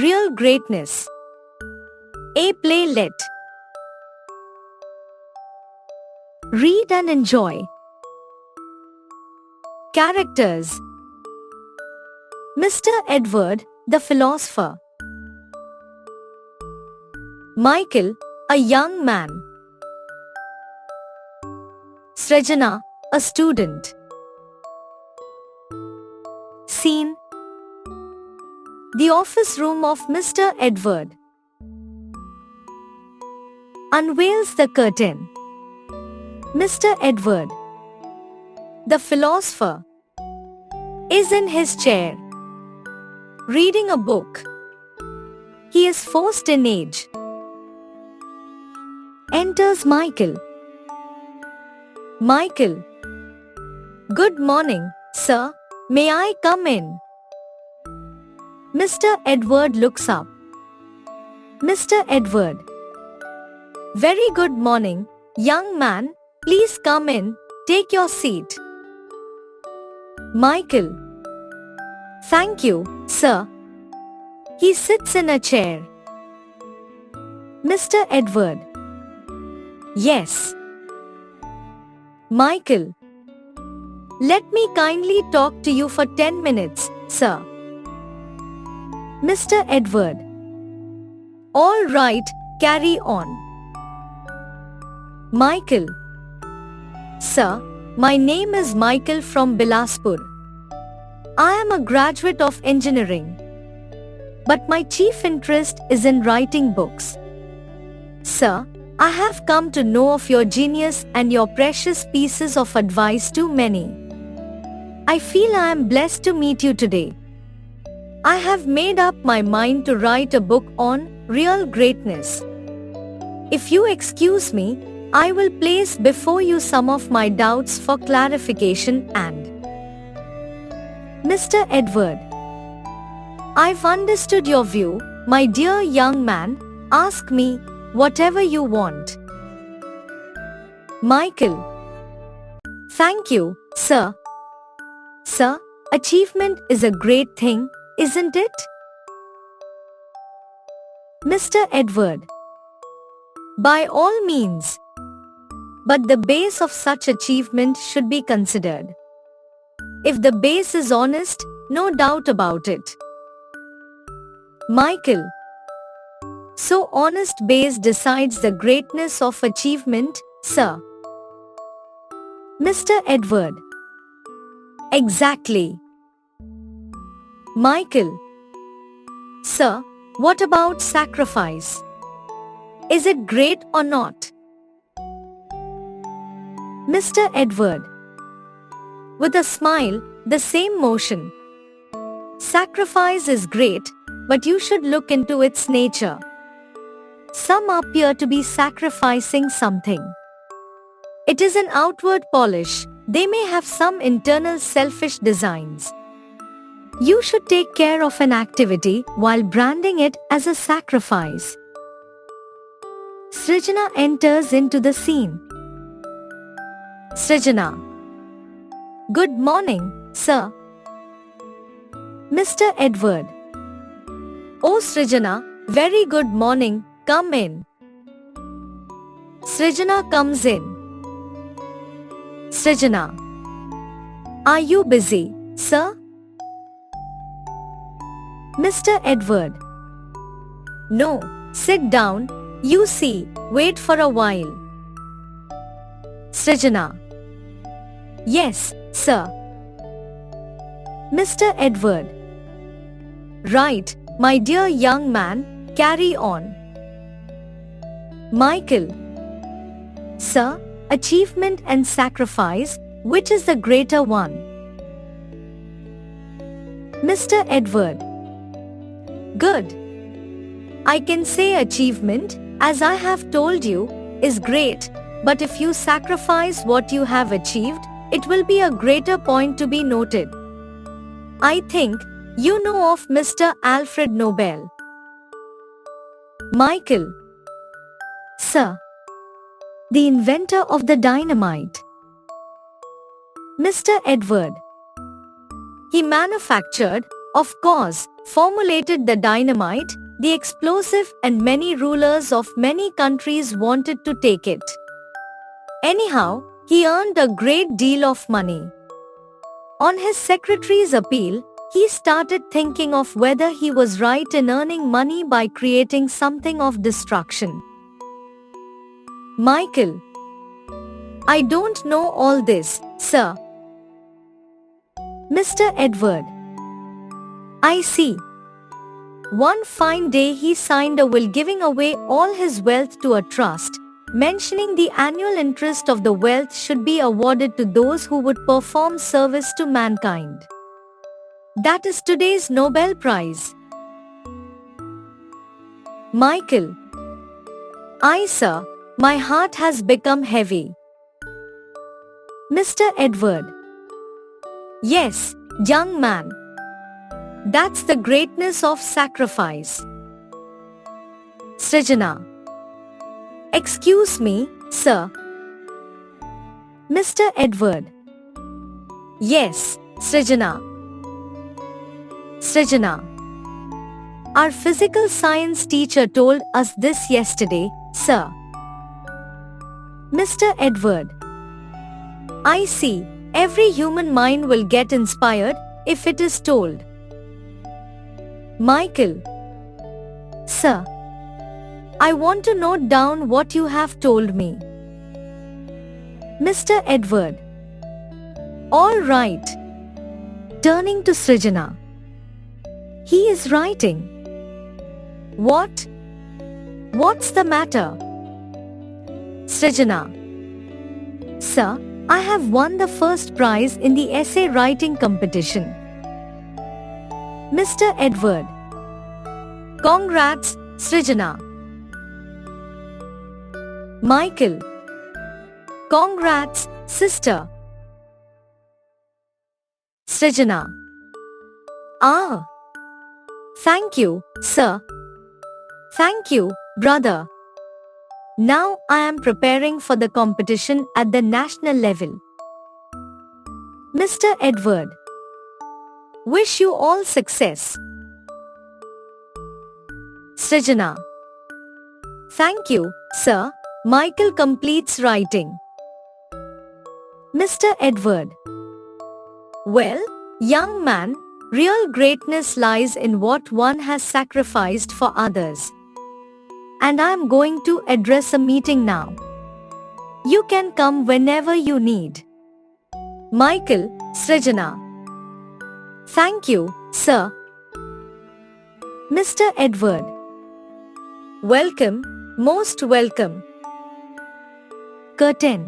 Real greatness. A playlet. Read and enjoy. Characters. Mr. Edward, the philosopher. Michael, a young man. Srijana, a student. Scene. The office room of Mr. Edward. Unveils the curtain. Mr. Edward, the philosopher, is in his chair, reading a book. He is forced in age. Enters Michael. Michael. Good morning, sir. May I come in? Mr. Edward looks up. Mr. Edward. Very good morning, young man. Please come in. Take your seat. Michael. Thank you, sir. He sits in a chair. Mr. Edward. Yes. Michael. Let me kindly talk to you for 10 minutes, sir. Mr. Edward. All right, carry on. Michael. Sir, my name is Michael from Bilaspur. I am a graduate of engineering. But my chief interest is in writing books. Sir, I have come to know of your genius and your precious pieces of advice to many. I feel I am blessed to meet you today. I have made up my mind to write a book on real greatness. If you excuse me, I will place before you some of my doubts for clarification and Mr. Edward. I've understood your view, my dear young man. Ask me whatever you want. Michael. Thank you, sir. Sir, achievement is a great thing, isn't it? Mr. Edward. By all means. But the base of such achievement should be considered. If the base is honest, no doubt about it. Michael. So honest base decides the greatness of achievement, sir. Mr. Edward. Exactly. Michael. Sir, what about sacrifice? Is it great or not? Mr. Edward. With a smile, the same motion. Sacrifice is great, but you should look into its nature. Some appear to be sacrificing something. It is an outward polish. They may have some internal selfish designs. You should take care of an activity while branding it as a sacrifice. Srijana enters into the scene. Srijana. Good morning, sir. Mr. Edward. Oh Srijana, very good morning, come in. Srijana comes in. Srijana. Are you busy, sir? Mr. Edward. No, sit down, you see, wait for a while. Srijana. Yes, sir. Mr. Edward. Right, my dear young man, carry on. Michael. Sir, achievement and sacrifice, which is the greater one? Mr. Edward. Good. I can say achievement, as I have told you, is great, but if you sacrifice what you have achieved, it will be a greater point to be noted. I think you know of Mr. Alfred Nobel. Michael. Sir. The inventor of the dynamite. Mr. Edward. He manufactured of course, formulated the dynamite, the explosive, and many rulers of many countries wanted to take it. Anyhow, he earned a great deal of money. On his secretary's appeal, he started thinking of whether he was right in earning money by creating something of destruction. Michael: I don't know all this, sir. Mr. Edward: I see. One fine day he signed a will giving away all his wealth to a trust, mentioning the annual interest of the wealth should be awarded to those who would perform service to mankind. That is today's Nobel Prize. Michael: Aye, sir, my heart has become heavy. Mr. Edward: Yes, young man. That's the greatness of sacrifice. Srijana: Excuse me, sir. Mr. Edward: Yes, Srijana. Srijana: Our physical science teacher told us this yesterday, sir. Mr. Edward: I see, every human mind will get inspired if it is told. Michael: Sir, I want to note down what you have told me. Mr. Edward: All right. Turning to Srijana: He is writing. What? What's the matter? Srijana: Sir, I have won the first prize in the essay writing competition. Mr. Edward: Congrats, Srijana. Michael: Congrats, sister. Srijana: Ah. Thank you, sir. Thank you, brother. Now I am preparing for the competition at the national level. Mr. Edward: Wish you all success. Srijana: Thank you, sir. Michael completes writing. Mr. Edward: Well, young man, real greatness lies in what one has sacrificed for others. And I am going to address a meeting now. You can come whenever you need. Michael, Srijana: Thank you, sir. Mr. Edward: Welcome, most welcome. Curtain.